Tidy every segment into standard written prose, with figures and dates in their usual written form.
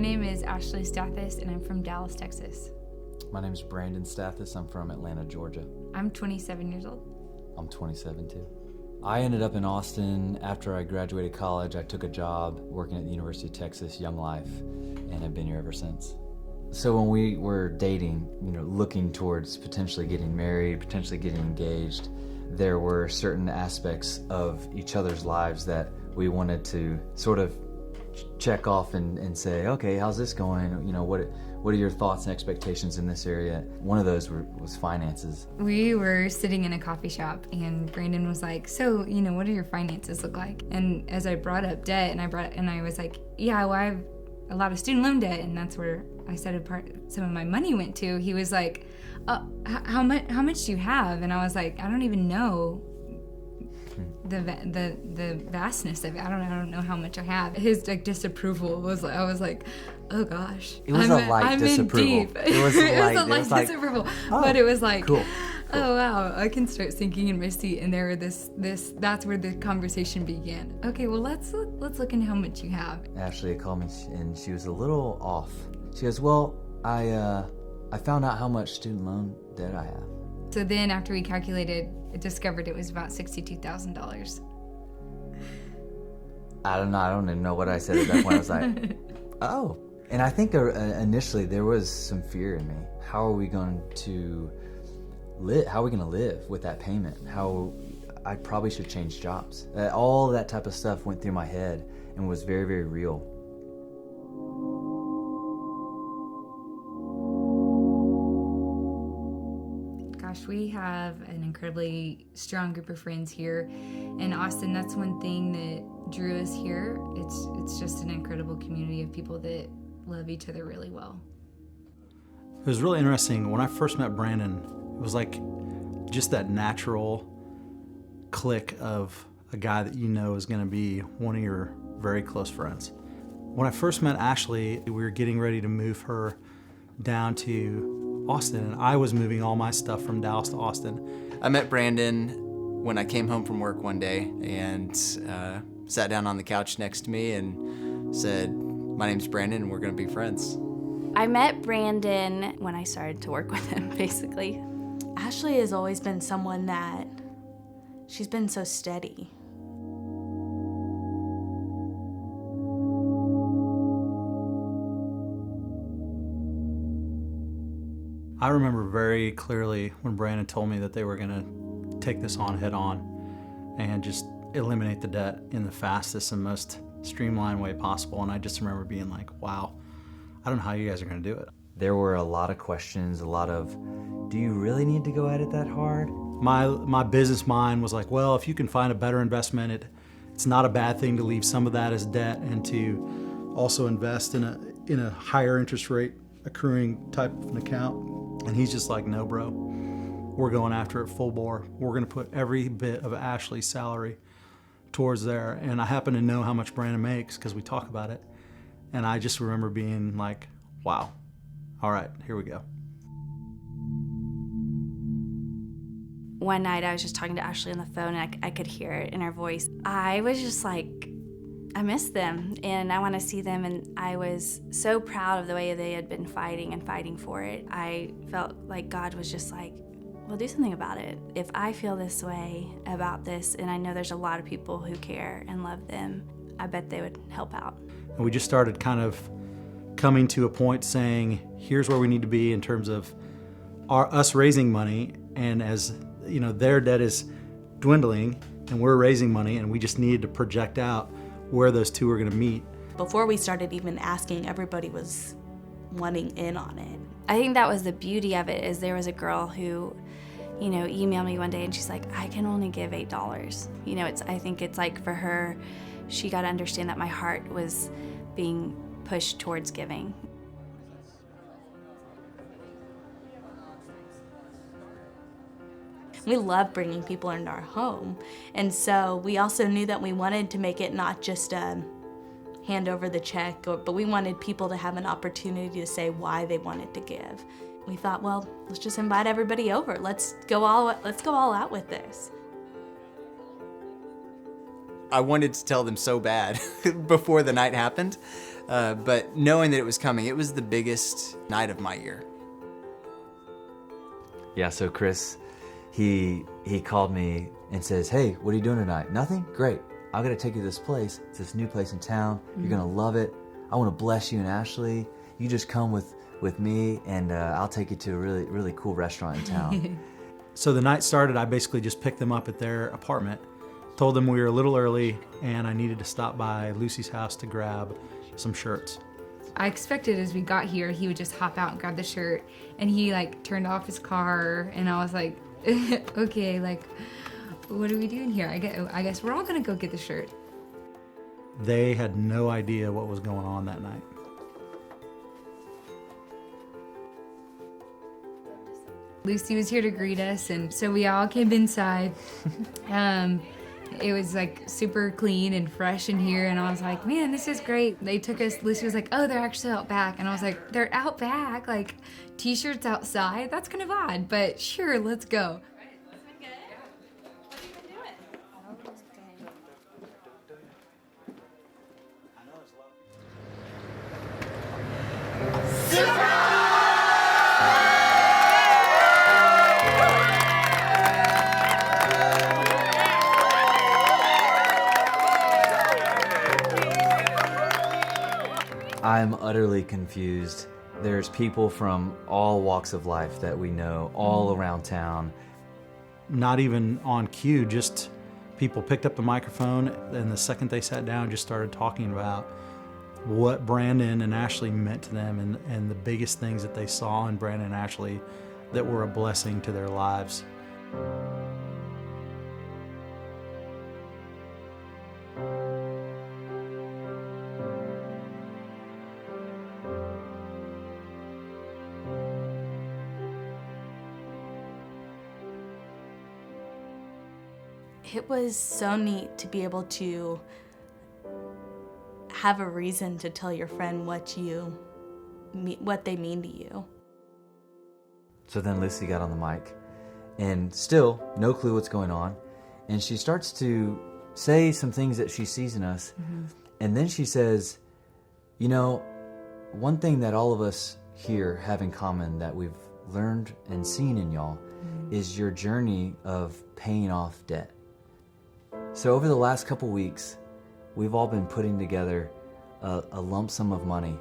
name is Ashley Stathes, and I'm from Dallas, Texas. My name is Brandon Stathes. I'm from Atlanta, Georgia. I'm 27 years old. I'm 27 too. I ended up in Austin after I graduated college. I took a job working at the University of Texas, Young Life, and have been here ever since. So when we were dating, looking towards potentially getting married, potentially getting engaged, there were certain aspects of each other's lives that we wanted to sort of check off and say, okay, how's this going? What are your thoughts and expectations in this area? One of those was finances. We were sitting in a coffee shop, and Brandon was like, so, what do your finances look like? And as I brought up debt, and I was like, yeah, well, I have a lot of student loan debt, and that's where I said some of my money went to. He was like, how much do you have? And I was like, I don't even know the vastness of it. I don't know how much I have. His disapproval was like, I was like, oh gosh. It was a light disapproval. In deep. It was a light disapproval. But it was like, cool. Oh wow, I can start sinking in my seat. And there that's where the conversation began. Okay, well let's look into how much you have. Ashley called me and she was a little off. She goes, well, I found out how much student loan debt I have. So then after we calculated, I discovered it was about $62,000. I don't know. I don't even know what I said at that point. I was like, oh. And I think initially there was some fear in me. How are we going to live? How are we going to live with that payment? I probably should change jobs. All that type of stuff went through my head and was very, very real. We have an incredibly strong group of friends here in Austin. That's one thing that drew us here. It's just an incredible community of people that love each other really well. It was really interesting. When I first met Brandon, it was like just that natural click of a guy that is going to be one of your very close friends. When I first met Ashley, we were getting ready to move her down to Austin, and I was moving all my stuff from Dallas to Austin. I met Brandon when I came home from work one day and sat down on the couch next to me and said, my name's Brandon and we're gonna be friends. I met Brandon when I started to work with him, basically. Ashley has always been someone that, she's been so steady. I remember very clearly when Brandon told me that they were gonna take this on head on and just eliminate the debt in the fastest and most streamlined way possible. And I just remember being like, wow, I don't know how you guys are gonna do it. There were a lot of questions, a lot of, do you really need to go at it that hard? My business mind was like, well, if you can find a better investment, it's not a bad thing to leave some of that as debt and to also invest in a higher interest rate accruing type of an account. And he's just like, no, bro, we're going after it full bore. We're going to put every bit of Ashley's salary towards there. And I happen to know how much Brandon makes because we talk about it. And I just remember being like, wow, all right, here we go. One night I was just talking to Ashley on the phone and I could hear it in her voice. I was just like, I miss them and I want to see them, and I was so proud of the way they had been fighting for it. I felt like God was just like, well, do something about it. If I feel this way about this, and I know there's a lot of people who care and love them, I bet they would help out. And we just started kind of coming to a point saying, here's where we need to be in terms of us raising money, and as their debt is dwindling and we're raising money, and we just needed to project out where those two are going to meet. Before we started even asking, everybody was wanting in on it. I think that was the beauty of it, is there was a girl who, emailed me one day and she's like, I can only give $8. I think it's like for her, she got to understand that my heart was being pushed towards giving. We love bringing people into our home. And so we also knew that we wanted to make it not just a hand over the check, but we wanted people to have an opportunity to say why they wanted to give. We thought, well, let's just invite everybody over. Let's go all out with this. I wanted to tell them so bad before the night happened But knowing that it was coming, it was the biggest night of my year. Yeah, so Chris, he called me and says, "Hey, what are you doing tonight?" "Nothing? Great. I'm going to take you to this place. It's this new place in town. You're going to love it. I want to bless you and Ashley. You just come with me, and I'll take you to a really, really cool restaurant in town." So the night started, I basically just picked them up at their apartment, told them we were a little early, and I needed to stop by Lucy's house to grab some shirts. I expected as we got here, he would just hop out and grab the shirt, and he like turned off his car, and I was like, okay, like, what are we doing here? I guess we're all gonna go get the shirt. They had no idea what was going on that night. Lucy was here to greet us, and so we all came inside. It was like super clean and fresh in here, and I was like, man, this is great. They took us, Lucy was like, oh, they're actually out back. And I was like, they're out back? Like, t-shirts outside? That's kind of odd, but sure, let's go. I'm utterly confused. There's people from all walks of life that we know all around town. Not even on cue, just people picked up the microphone, and the second they sat down, just started talking about what Brandon and Ashley meant to them, and the biggest things that they saw in Brandon and Ashley that were a blessing to their lives. It was so neat to be able to have a reason to tell your friend what they mean to you. So then Lucy got on the mic, and still no clue what's going on, and she starts to say some things that she sees in us, and then she says, you know, one thing that all of us here have in common that we've learned and seen in y'all is your journey of paying off debt. So over the last couple weeks, we've all been putting together a lump sum of money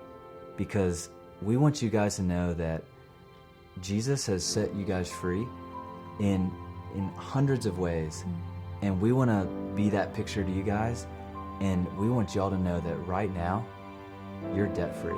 because we want you guys to know that Jesus has set you guys free in hundreds of ways. And we want to be that picture to you guys. And we want y'all to know that right now, you're debt free.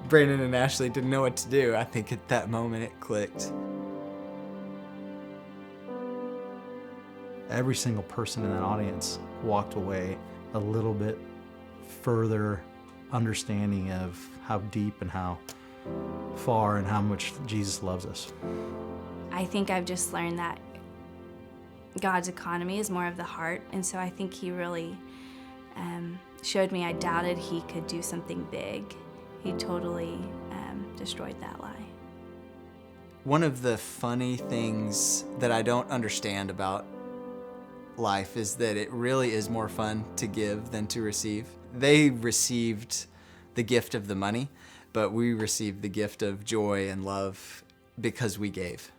Brandon and Ashley didn't know what to do. I think at that moment it clicked. Every single person in that audience walked away a little bit further understanding of how deep and how far and how much Jesus loves us. I think I've just learned that God's economy is more of the heart, and so I think He really showed me I doubted He could do something big. He totally destroyed that lie. One of the funny things that I don't understand about life is that it really is more fun to give than to receive. They received the gift of the money, but we received the gift of joy and love because we gave.